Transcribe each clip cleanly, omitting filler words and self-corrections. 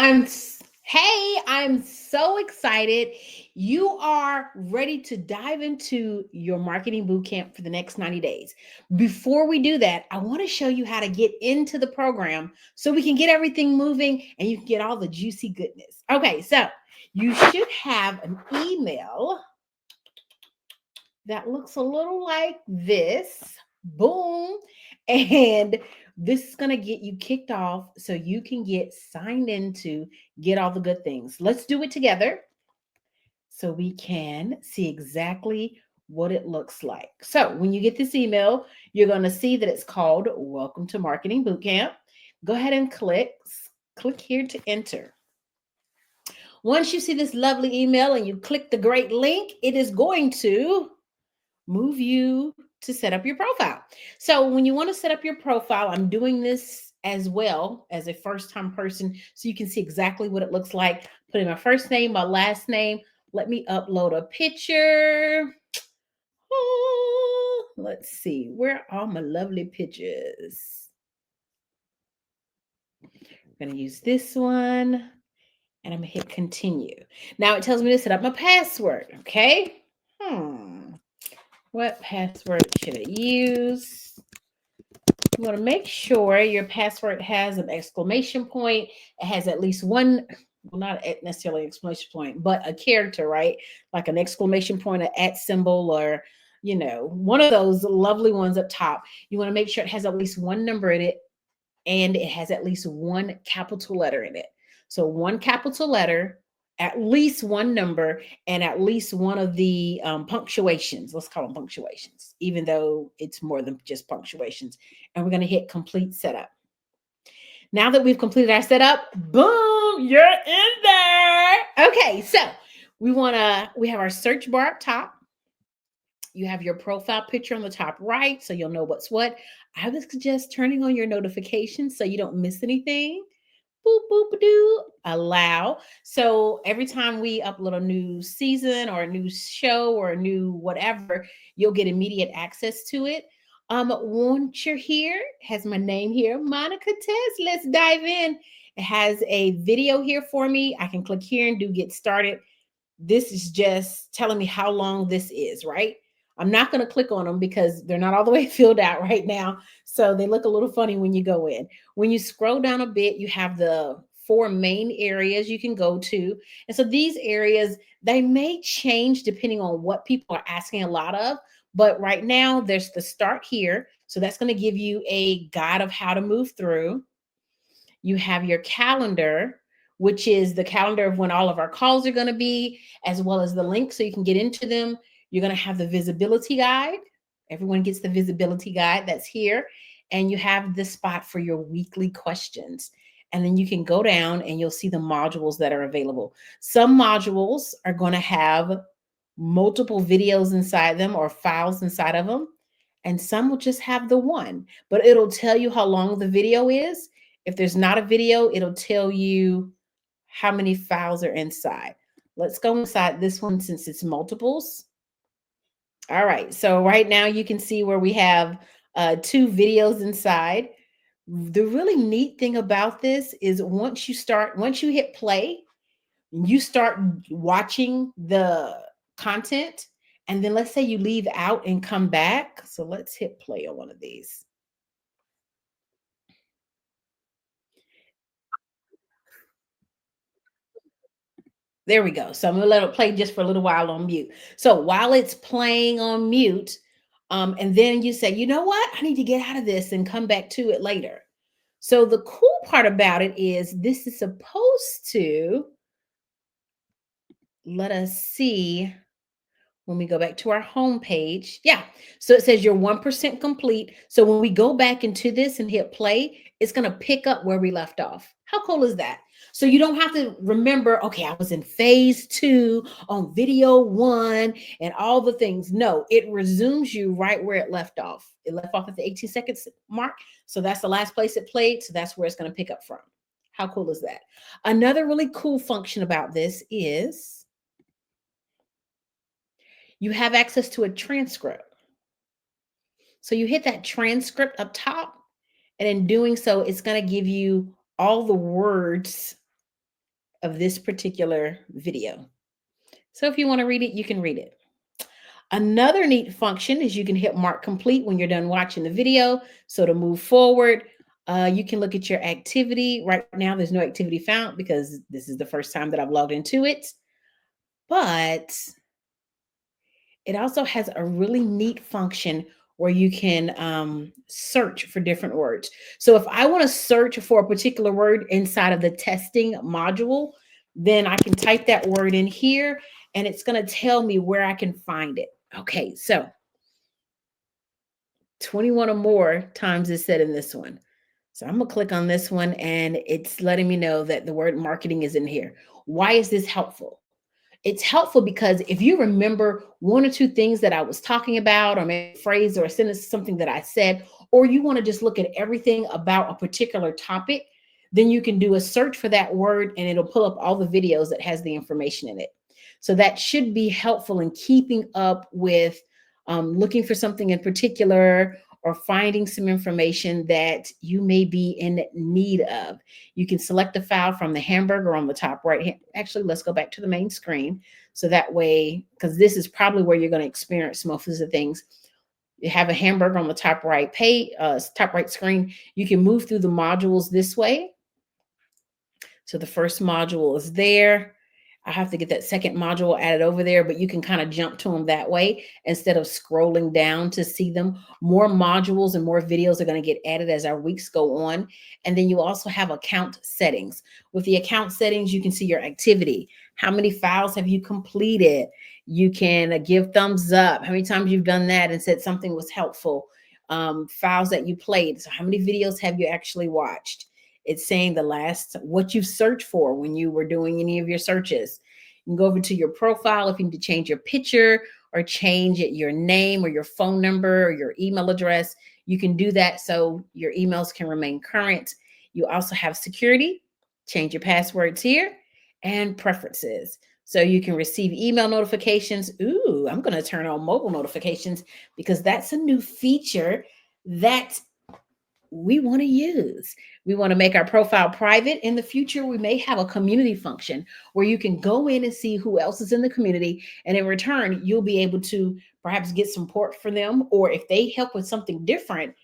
I'm so excited. You are ready to dive into your marketing bootcamp for the next 90 days. Before we do that, I want to show you how to get into the program so we can get everything moving and you can get all the juicy goodness. Okay, so you should have an email that looks a little like this. Boom. And this is going to get you kicked off so you can get signed into get all the good things. Let's do it together so we can see exactly what it looks like. So, when you get this email, you're going to see that it's called Welcome to Marketing Bootcamp. Go ahead and click here to enter. Once you see this lovely email and you click the great link, it is going to move you to set up your profile. So when you want to set up your profile, I'm doing this as well as a first time person so you can see exactly what it looks like. Put in my first name, my last name. Let me upload a picture. Oh, let's see. Where are my lovely pictures? I'm going to use this one and I'm going to hit continue. Now it tells me to set up my password. Okay. What password should I use? You want to make sure your password has an exclamation point. It has at least one, well, not necessarily an exclamation point, but a character, right? Like an exclamation point, an at symbol, or, one of those lovely ones up top. You want to make sure it has at least one number in it and it has at least one capital letter in it. So one capital letter, at least one number, and at least one of the punctuations. Let's call them punctuations, even though it's more than just punctuations. And we're going to hit complete setup. Now that we've completed our setup, boom, you're in there. Okay, so we have our search bar up top. You have your profile picture on the top right, so you'll know what's what. I would suggest turning on your notifications so you don't miss anything. Boop, boop, doo, allow. So every time we upload a new season or a new show or a new whatever, you'll get immediate access to it. Once you're here, has my name here, Monica Tess. Let's dive in. It has a video here for me. I can click here and do get started. This is just telling me how long this is, right? I'm not going to click on them because they're not all the way filled out right now. So they look a little funny when you go in. When you scroll down a bit, you have the 4 main areas you can go to. And so these areas, they may change depending on what people are asking a lot of. But right now, there's the start here. So that's going to give you a guide of how to move through. You have your calendar, which is the calendar of when all of our calls are going to be, as well as the link so you can get into them. You're going to have the visibility guide. Everyone gets the visibility guide that's here. And you have this spot for your weekly questions. And then you can go down and you'll see the modules that are available. Some modules are going to have multiple videos inside them or files inside of them. And some will just have the one, but it'll tell you how long the video is. If there's not a video, it'll tell you how many files are inside. Let's go inside this one since it's multiples. All right, so right now you can see where we have 2 videos inside. The really neat thing about this is once you hit play, you start watching the content, and then let's say you leave out and come back. So let's hit play on one of these. There we go. So I'm gonna let it play just for a little while on mute. So while it's playing on mute, and then you say, you know what? I need to get out of this and come back to it later. So the cool part about it is this is supposed to let us see when we go back to our home page. Yeah. So it says you're 1% complete. So when we go back into this and hit play, it's going to pick up where we left off. How cool is that? So you don't have to remember, okay, I was in phase 2 on video 1 and all the things. No, it resumes you right where it left off. It left off at the 18 seconds mark. So that's the last place it played. So that's where it's going to pick up from. How cool is that? Another really cool function about this is you have access to a transcript. So you hit that transcript up top, and in doing so, it's going to give you all the words of this particular video. So if you want to read it, you can read it. Another neat function is you can hit mark complete when you're done watching the video. So to move forward, you can look at your activity. Right now, there's no activity found because this is the first time that I've logged into it. But it also has a really neat function where you can search for different words. So if I want to search for a particular word inside of the testing module, then I can type that word in here and it's going to tell me where I can find it. Okay, so 21 or more times is said in this one. So I'm going to click on this one and it's letting me know that the word marketing is in here. Why is this helpful? It's helpful because if you remember one or two things that I was talking about, or maybe a phrase or a sentence, something that I said, or you want to just look at everything about a particular topic, then you can do a search for that word and it'll pull up all the videos that has the information in it. So that should be helpful in keeping up with looking for something in particular or finding some information that you may be in need of. You can select a file from the hamburger on the top right hand. Actually, let's go back to the main screen. So that way, because this is probably where you're going to experience most of the things. You have a hamburger on the top right page, top right screen. You can move through the modules this way. So the first module is there. I have to get that second module added over there, but you can kind of jump to them that way instead of scrolling down to see them. More modules and more videos are going to get added as our weeks go on. And then you also have account settings. With the account settings, you can see your activity. How many files have you completed? You can give thumbs up. How many times you've done that and said something was helpful. Files that you played. So how many videos have you actually watched? It's saying the last, what you've searched for when you were doing any of your searches. You can go over to your profile if you need to change your picture or change your name or your phone number or your email address. You can do that so your emails can remain current. You also have security, change your passwords here, and preferences. So you can receive email notifications. Ooh, I'm going to turn on mobile notifications because that's a new feature that we want to use. We want to make our profile private. In the future, we may have a community function where you can go in and see who else is in the community. And in return, you'll be able to perhaps get support for them. Or if they help with something different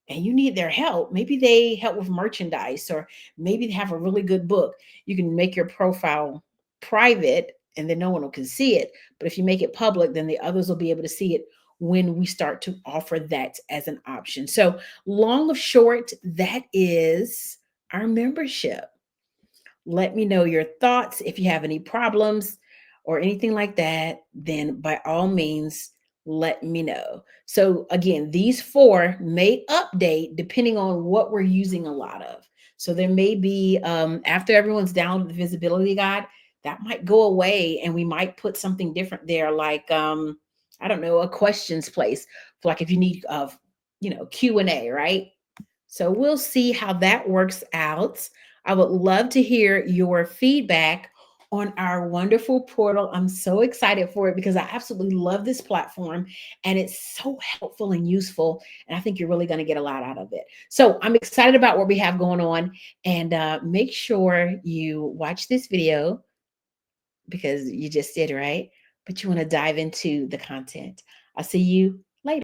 and you need their help, maybe they help with merchandise or maybe they have a really good book. You can make your profile private and then no one can see it. But if you make it public, then the others will be able to see it when we start to offer that as an option. So long of short, that is our membership. Let me know your thoughts. If you have any problems or anything like that, then by all means, let me know. So again, these four may update depending on what we're using a lot of. So there may be, after everyone's downloaded the visibility guide, that might go away and we might put something different there, like, I don't know, a questions place for like if you need, Q&A, right? So we'll see how that works out. I would love to hear your feedback on our wonderful portal. I'm so excited for it because I absolutely love this platform and it's so helpful and useful. And I think you're really going to get a lot out of it. So I'm excited about what we have going on, and make sure you watch this video because you just did, right? But you want to dive into the content. I'll see you